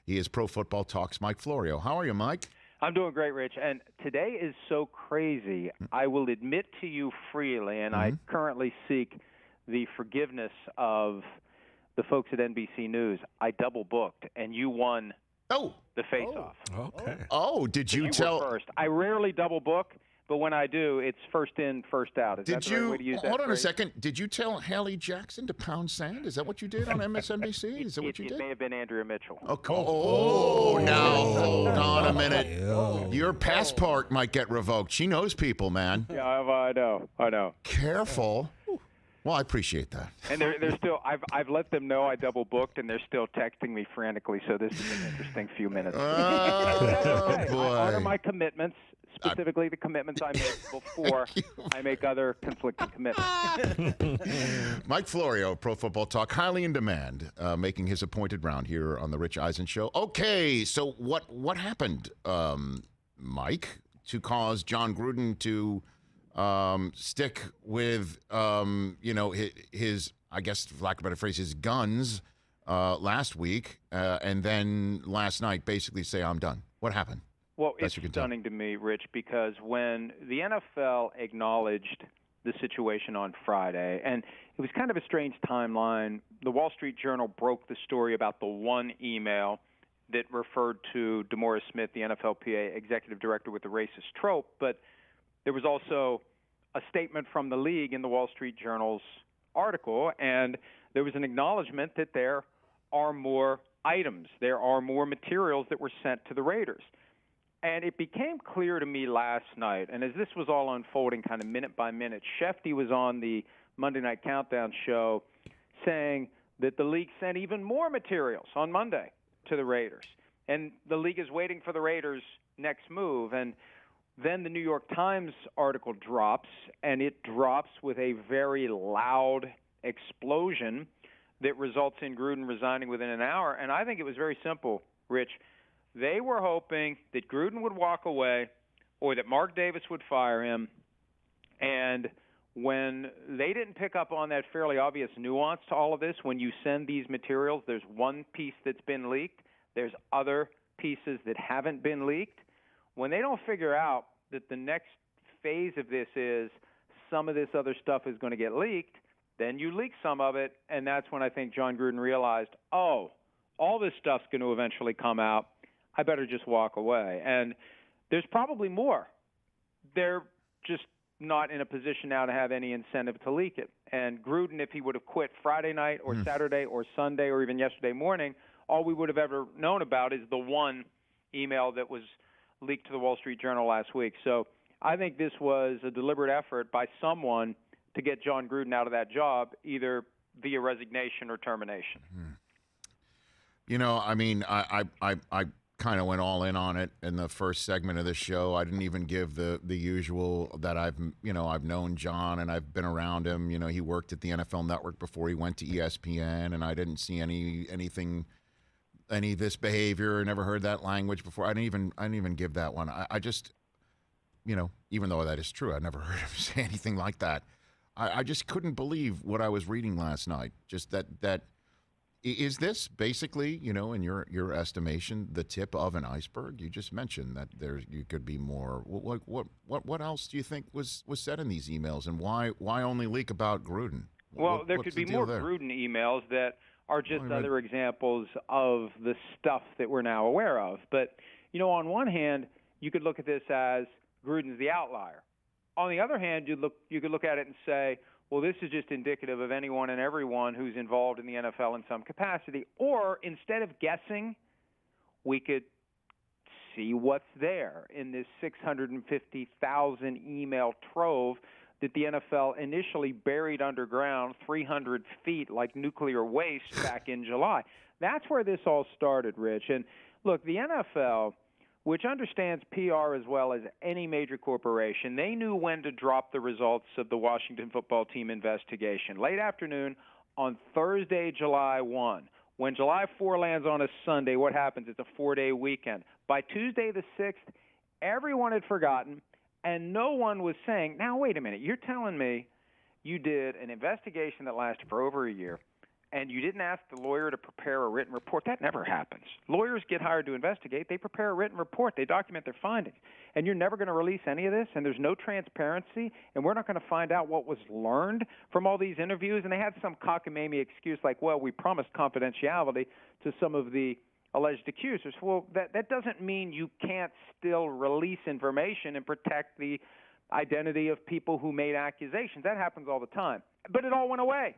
He is Pro Football Talk's Mike Florio. How are you, Mike? I'm doing great, Rich. And today is so crazy. I will admit to you freely, and I currently seek the forgiveness of the folks at NBC News. I double booked, and you won the face-off. Okay. Oh, did you were tell? first. I rarely double book, but when I do, it's first in, first out. Is that the right way to use that hold on phrase? a second? Did you tell Hallie Jackson to pound sand? Is that what you did on MSNBC? Is that what you did? It may have been Andrea Mitchell. Now hold on a minute. Your passport might get revoked. She knows people, man. Yeah, I know. Careful. Well, I appreciate that. And they're still. I've let them know I double booked, and they're still texting me frantically. So this is an interesting few minutes. Oh boy! I honor my commitments, specifically the commitments I make before I make other conflicting commitments. Mike Florio, Pro Football Talk, highly in demand, making his appointed round here on the Rich Eisen Show. Okay, so what happened, Mike, to cause Jon Gruden to stick with, his, I guess, for lack of a better phrase, his guns last week, and then last night basically say, I'm done? What happened? Well, it's stunning to me, Rich, because when the NFL acknowledged the situation on Friday, and it was kind of a strange timeline, the Wall Street Journal broke the story about the one email that referred to DeMaurice Smith, the NFLPA executive director with the racist trope, but there was also a statement from the league in the Wall Street Journal's article, and there was an acknowledgement that there are more items, there are more materials that were sent to the Raiders. And it became clear to me last night, and as this was all unfolding kind of minute by minute, Shefty was on the Monday Night Countdown show saying that the league sent even more materials on Monday to the Raiders. And the league is waiting for the Raiders' next move. And then the New York Times article drops, and it drops with a very loud explosion that results in Gruden resigning within an hour. And I think it was very simple, Rich. They were hoping that Gruden would walk away or that Mark Davis would fire him. And when they didn't pick up on that fairly obvious nuance to all of this, when you send these materials, there's one piece that's been leaked, there's other pieces that haven't been leaked. When they don't figure out that the next phase of this is some of this other stuff is going to get leaked, then you leak some of it, and that's when I think Jon Gruden realized, all this stuff's going to eventually come out. I better just walk away. And there's probably more. They're just not in a position now to have any incentive to leak it. And Gruden, if he would have quit Friday night or Saturday or Sunday or even yesterday morning, all we would have ever known about is the one email that was leaked to the Wall Street Journal last week. So I think this was a deliberate effort by someone to get Jon Gruden out of that job, either via resignation or termination. You know, I mean, I kind of went all in on it in the first segment of the show. I didn't even give the usual that I've known Jon and I've been around him. You know, he worked at the NFL Network before he went to ESPN, and I didn't see any of this behavior. Never heard that language before. I didn't even give that one. I just, even though that is true, I never heard him say anything like that. I just couldn't believe what I was reading last night. Just that is this basically, in your estimation, the tip of an iceberg? You just mentioned that you could be more. What else do you think was said in these emails, and why only leak about Gruden? Well, there could be more Gruden emails that are just other examples of the stuff that we're now aware of. But, on one hand, you could look at this as Gruden's the outlier. On the other hand, you could look at it and say, well, this is just indicative of anyone and everyone who's involved in the NFL in some capacity. Or instead of guessing, we could see what's there in this 650,000 email trove that the NFL initially buried underground 300 feet like nuclear waste back in July. That's where this all started, Rich. And look, the NFL, which understands PR as well as any major corporation, they knew when to drop the results of the Washington football team investigation. Late afternoon on Thursday, July 1. When July 4 lands on a Sunday, what happens? It's a 4-day weekend. By Tuesday the 6th, everyone had forgotten, and no one was saying, now, wait a minute, you're telling me you did an investigation that lasted for over a year, and you didn't ask the lawyer to prepare a written report, that never happens. Lawyers get hired to investigate. They prepare a written report. They document their findings. And you're never going to release any of this, and there's no transparency, and we're not going to find out what was learned from all these interviews. And they had some cockamamie excuse like, well, we promised confidentiality to some of the alleged accusers. Well, that doesn't mean you can't still release information and protect the identity of people who made accusations. That happens all the time. But it all went away.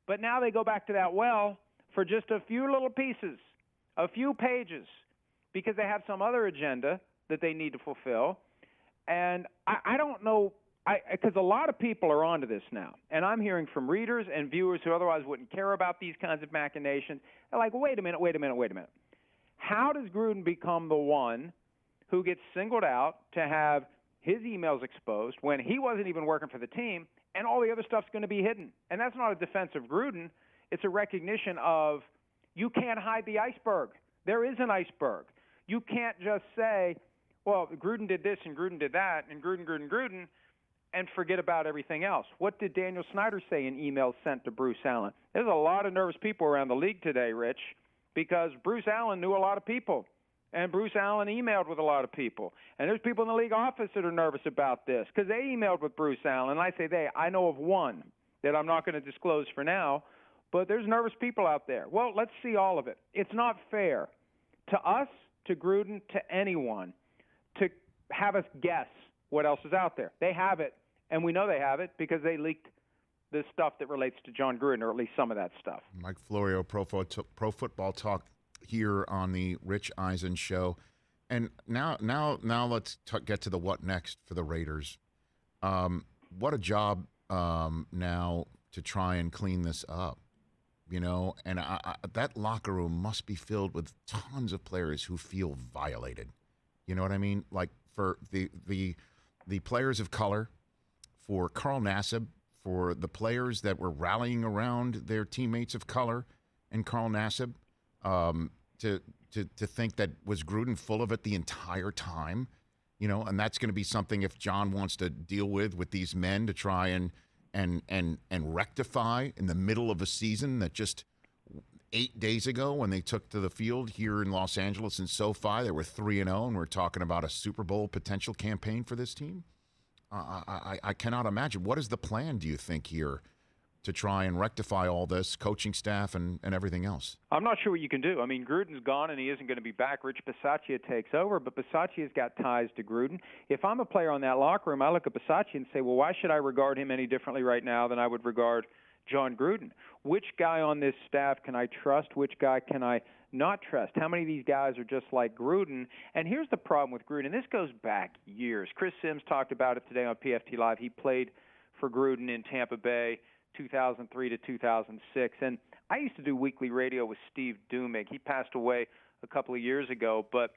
But now they go back to that well for just a few little pieces, a few pages, because they have some other agenda that they need to fulfill. And I don't know, because a lot of people are onto this now. And I'm hearing from readers and viewers who otherwise wouldn't care about these kinds of machinations. They're like, wait a minute. How does Gruden become the one who gets singled out to have his emails exposed when he wasn't even working for the team, and all the other stuff's going to be hidden? And that's not a defense of Gruden. It's a recognition of you can't hide the iceberg. There is an iceberg. You can't just say, well, Gruden did this and Gruden did that and Gruden, and forget about everything else. What did Daniel Snyder say in emails sent to Bruce Allen? There's a lot of nervous people around the league today, Rich, because Bruce Allen knew a lot of people. And Bruce Allen emailed with a lot of people. And there's people in the league office that are nervous about this because they emailed with Bruce Allen. And I say I know of one that I'm not going to disclose for now, but there's nervous people out there. Well, let's see all of it. It's not fair to us, to Gruden, to anyone to have us guess what else is out there. They have it, and we know they have it because they leaked the stuff that relates to Jon Gruden, or at least some of that stuff. Mike Florio, Pro Football Talk, here on the Rich Eisen Show. And now let's get to the what next for the Raiders. What a job now to try and clean this up, and that locker room must be filled with tons of players who feel violated. You know what I mean? Like for the players of color, for Carl Nassib, for the players that were rallying around their teammates of color and Carl Nassib, to think that was Gruden full of it the entire time, and that's going to be something if John wants to deal with these men to try and rectify in the middle of a season that just 8 days ago when they took to the field here in Los Angeles and SoFi, they were 3-0, and we're talking about a Super Bowl potential campaign for this team. I cannot imagine. What is the plan, do you think, here to try and rectify all this, coaching staff and everything else? I'm not sure what you can do. I mean, Gruden's gone and he isn't going to be back. Rich Bisaccia takes over, but Bisaccia's got ties to Gruden. If I'm a player on that locker room, I look at Bisaccia and say, well, why should I regard him any differently right now than I would regard Jon Gruden? Which guy on this staff can I trust? Which guy can I not trust? How many of these guys are just like Gruden? And here's the problem with Gruden. This goes back years. Chris Sims talked about it today on PFT Live. He played for Gruden in Tampa Bay 2003 to 2006. And I used to do weekly radio with Steve Dumig. He passed away a couple of years ago, but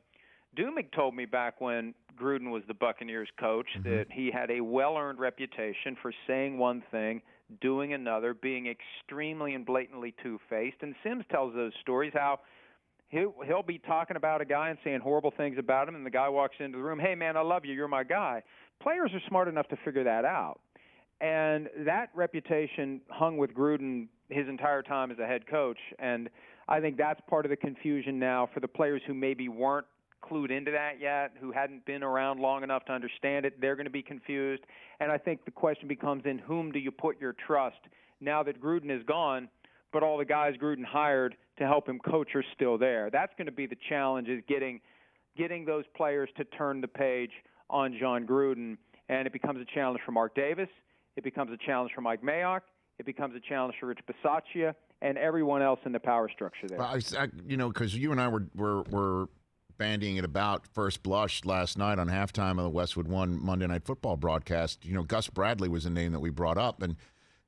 Dumig told me back when Gruden was the Buccaneers coach that he had a well-earned reputation for saying one thing, doing another, being extremely and blatantly two-faced. And Sims tells those stories how he'll be talking about a guy and saying horrible things about him, and the guy walks into the room, hey, man, I love you, you're my guy. Players are smart enough to figure that out. And that reputation hung with Gruden his entire time as a head coach. And I think that's part of the confusion now for the players who maybe weren't clued into that yet, who hadn't been around long enough to understand it. They're going to be confused. And I think the question becomes, in whom do you put your trust now that Gruden is gone, but all the guys Gruden hired to help him coach are still there? That's going to be the challenge, is getting those players to turn the page on Jon Gruden. And it becomes a challenge for Mark Davis. It becomes a challenge for Mike Mayock. It becomes a challenge for Rich Bisaccia and everyone else in the power structure there. Because you and I were bandying it about first blush last night on halftime of the Westwood One Monday Night Football broadcast. Gus Bradley was a name that we brought up, and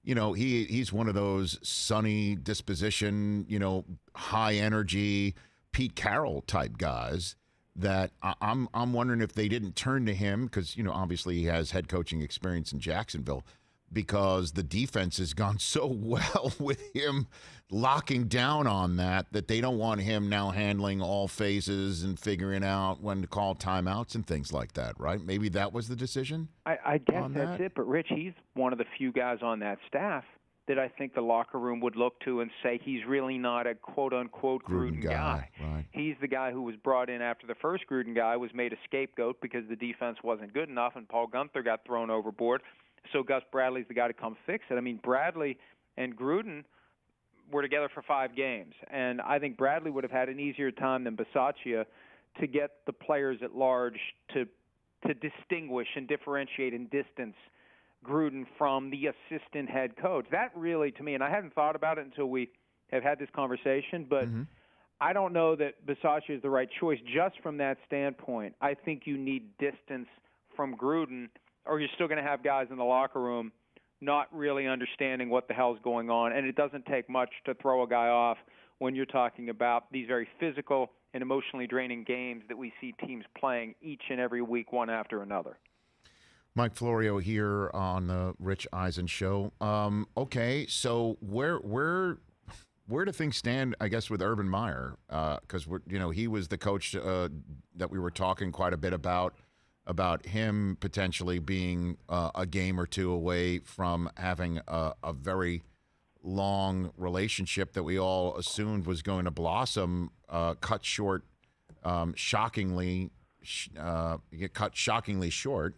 he's one of those sunny disposition, high energy Pete Carroll type guys that I'm wondering if they didn't turn to him because, obviously he has head coaching experience in Jacksonville, because the defense has gone so well with him locking down on that they don't want him now handling all phases and figuring out when to call timeouts and things like that, right? Maybe that was the decision? I guess that's it. But, Rich, he's one of the few guys on that staff that I think the locker room would look to and say he's really not a quote-unquote Gruden guy. Right. He's the guy who was brought in after the first Gruden guy was made a scapegoat because the defense wasn't good enough and Paul Gunther got thrown overboard. So Gus Bradley's the guy to come fix it. I mean, Bradley and Gruden were together for 5 games, and I think Bradley would have had an easier time than Bisaccia to get the players at large to distinguish and differentiate and distance Gruden from the assistant head coach. That really, to me, and I hadn't thought about it until we have had this conversation, but I don't know that Bisaccia is the right choice just from that standpoint. I think you need distance from Gruden, or you're still going to have guys in the locker room not really understanding what the hell's going on, and it doesn't take much to throw a guy off when you're talking about these very physical and emotionally draining games that we see teams playing each and every week, one after another. Mike Florio here on the Rich Eisen Show. Okay, so where do things stand, I guess, with Urban Meyer? Because he was the coach that we were talking quite a bit about him potentially being a game or two away from having a very long relationship that we all assumed was going to blossom, cut short, shockingly short.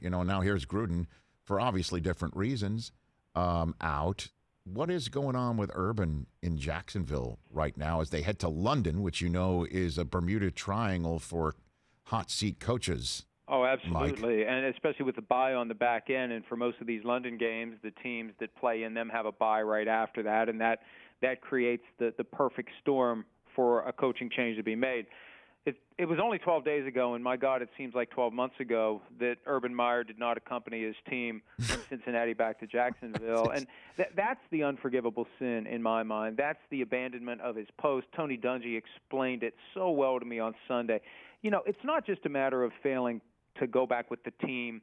Now here's Gruden for obviously different reasons out. What is going on with Urban in Jacksonville right now as they head to London, which is a Bermuda Triangle for hot seat coaches? Oh, absolutely, Mike. And especially with the bye on the back end, and for most of these London games, the teams that play in them have a bye right after that, and that creates the perfect storm for a coaching change to be made. It was only 12 days ago, and my God, it seems like 12 months ago, that Urban Meyer did not accompany his team from Cincinnati back to Jacksonville. And that's the unforgivable sin in my mind. That's the abandonment of his post. Tony Dungy explained it so well to me on Sunday. It's not just a matter of failing to go back with the team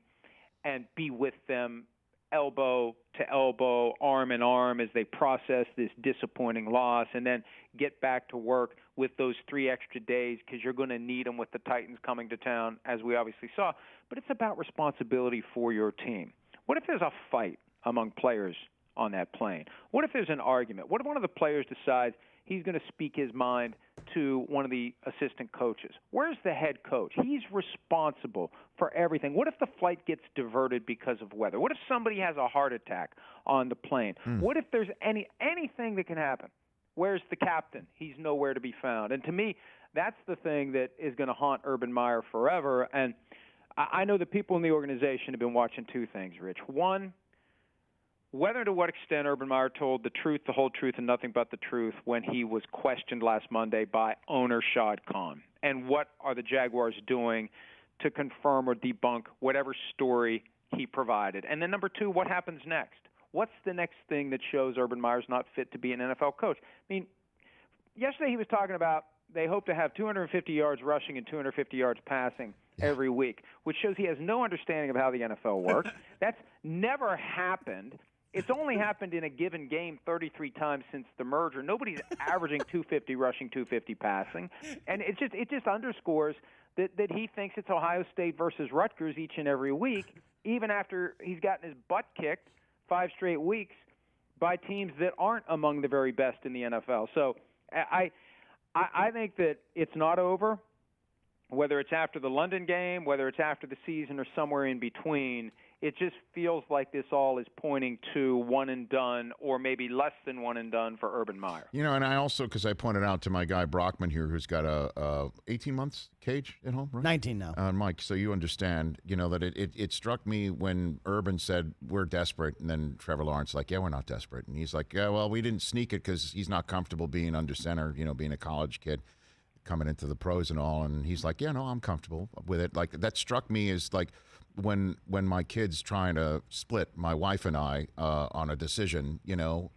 and be with them elbow to elbow, arm in arm as they process this disappointing loss, and then get back to work with those 3 extra days because you're going to need them with the Titans coming to town, as we obviously saw. But it's about responsibility for your team. What if there's a fight among players on that plane? What if there's an argument? What if one of the players decides he's going to speak his mind to one of the assistant coaches? Where's the head coach? He's responsible for everything. What if the flight gets diverted because of weather? What if somebody has a heart attack on the plane? What if there's anything that can happen? Where's the captain? He's nowhere to be found. And to me, that's the thing that is going to haunt Urban Meyer forever. And I know that people in the organization have been watching 2 things, Rich. One, whether to what extent Urban Meyer told the truth, the whole truth, and nothing but the truth when he was questioned last Monday by owner Shad Khan. And what are the Jaguars doing to confirm or debunk whatever story he provided? And then number 2, what happens next? What's the next thing that shows Urban Meyer's not fit to be an NFL coach? I mean, yesterday he was talking about they hope to have 250 yards rushing and 250 yards passing every week, which shows he has no understanding of how the NFL works. That's never happened. It's only happened in a given game 33 times since the merger. Nobody's averaging 250 rushing, 250 passing. And it just underscores that he thinks it's Ohio State versus Rutgers each and every week, even after he's gotten his butt kicked 5 straight weeks by teams that aren't among the very best in the NFL. So I think that it's not over. Whether it's after the London game, whether it's after the season, or somewhere in between, it just feels like this all is pointing to one and done, or maybe less than one and done for Urban Meyer. And I also, because I pointed out to my guy Brockman here, who's got a 18 months cage at home, right? 19 now. Mike, so you understand, that it struck me when Urban said, we're desperate, and then Trevor Lawrence like, yeah, we're not desperate. And he's like, yeah, well, we didn't sneak it because he's not comfortable being under center, being a college kid coming into the pros and all. And he's like, yeah, no, I'm comfortable with it. Like, that struck me as like, when my kid's trying to split my wife and I on a decision,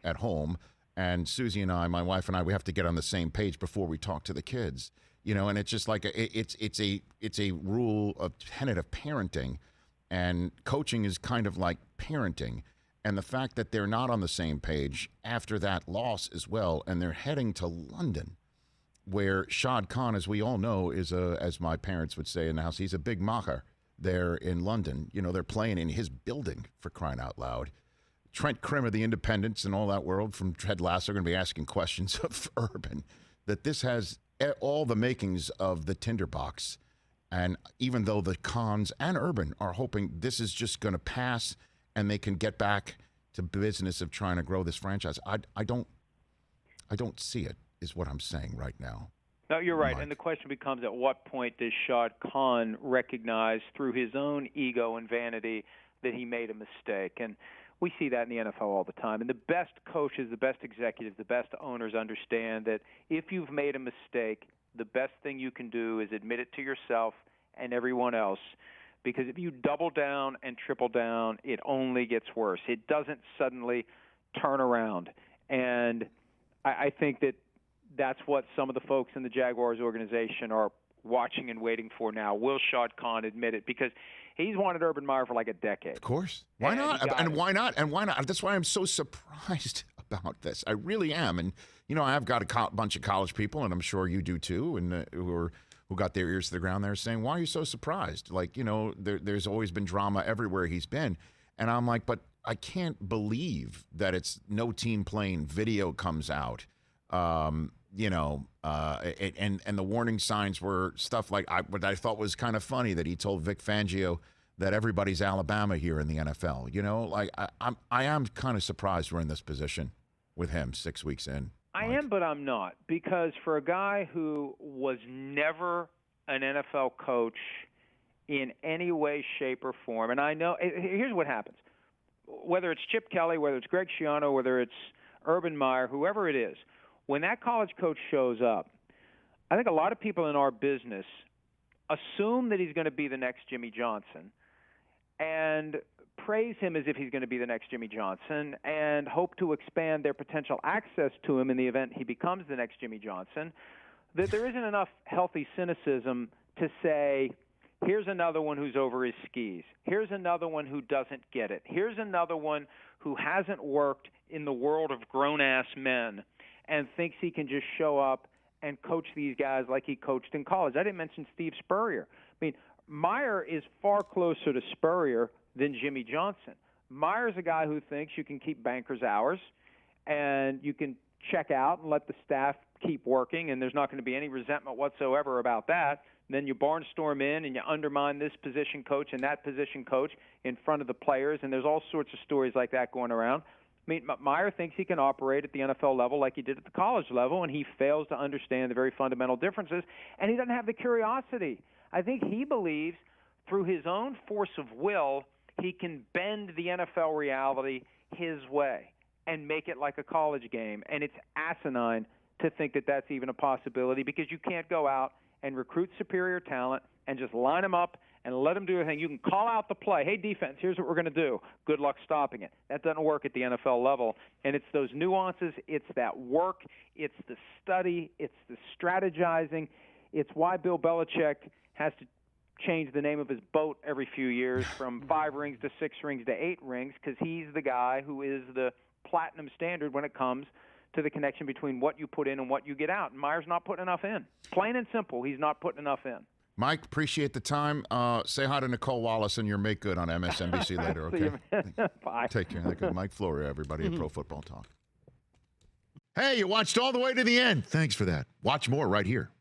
at home, and Susie and I, my wife and I, we have to get on the same page before we talk to the kids, and it's just like it's a rule of tenet of parenting, and coaching is kind of like parenting, and the fact that they're not on the same page after that loss as well, and they're heading to London, where Shad Khan, as we all know, is as my parents would say in the house, he's a big macher. There in London, they're playing in his building, for crying out loud. Trent Krim of the Independents and all that world from Ted Lasso are going to be asking questions of Urban, that this has all the makings of the tinderbox. And even though the Cons and Urban are hoping this is just going to pass and they can get back to business of trying to grow this franchise, I don't see it, is what I'm saying right now. No, you're right. Mike. And the question becomes, at what point does Shad Khan recognize through his own ego and vanity that he made a mistake? And we see that in the NFL all the time. And the best coaches, the best executives, the best owners understand that if you've made a mistake, the best thing you can do is admit it to yourself and everyone else. Because if you double down and triple down, it only gets worse. It doesn't suddenly turn around. And I think that that's what some of the folks in the Jaguars organization are watching and waiting for now. Will Shad Khan admit it? Because he's wanted Urban Meyer for like a decade. Of course. Why not? And why not? And why not? That's why I'm so surprised about this. I really am. And, you know, I've got a bunch of college people, and I'm sure you do too, and who got their ears to the ground there saying, why are you so surprised? Like, you know, there's always been drama everywhere he's been. And I'm like, but I can't believe that it's no team playing. Video comes out. You know, and the warning signs were stuff like what I thought was kind of funny, that he told Vic Fangio that everybody's Alabama here in the NFL. You know, like I am kind of surprised we're in this position with him 6 weeks in. I am, but I'm not, because for a guy who was never an NFL coach in any way, shape, or form, and I know here's what happens: whether it's Chip Kelly, whether it's Greg Schiano, whether it's Urban Meyer, whoever it is. When that college coach shows up, I think a lot of people in our business assume that he's going to be the next Jimmy Johnson and praise him as if he's going to be the next Jimmy Johnson and hope to expand their potential access to him in the event he becomes the next Jimmy Johnson, that there isn't enough healthy cynicism to say, here's another one who's over his skis. Here's another one who doesn't get it. Here's another one who hasn't worked in the world of grown-ass men and thinks he can just show up and coach these guys like he coached in college. I didn't mention Steve Spurrier. I mean, Meyer is far closer to Spurrier than Jimmy Johnson. Meyer's a guy who thinks you can keep bankers' hours and you can check out and let the staff keep working, and there's not going to be any resentment whatsoever about that. And then you barnstorm in and you undermine this position coach and that position coach in front of the players, and there's all sorts of stories like that going around. I mean, Meyer thinks he can operate at the NFL level like he did at the college level, and he fails to understand the very fundamental differences, and he doesn't have the curiosity. I think he believes through his own force of will he can bend the NFL reality his way and make it like a college game, and it's asinine to think that that's even a possibility, because you can't go out and recruit superior talent and just line them up and let them do everything. You can call out the play. Hey, defense, here's what we're going to do. Good luck stopping it. That doesn't work at the NFL level. And it's those nuances. It's that work. It's the study. It's the strategizing. It's why Bill Belichick has to change the name of his boat every few years from 5 rings to 6 rings to 8 rings, because he's the guy who is the platinum standard when it comes to the connection between what you put in and what you get out. And Meyer's not putting enough in. Plain and simple, he's not putting enough in. Mike, appreciate the time. Say hi to Nicole Wallace and your make good on MSNBC later, okay? Bye. Take care. Mike Florio, everybody at Pro Football Talk. Hey, you watched all the way to the end. Thanks for that. Watch more right here.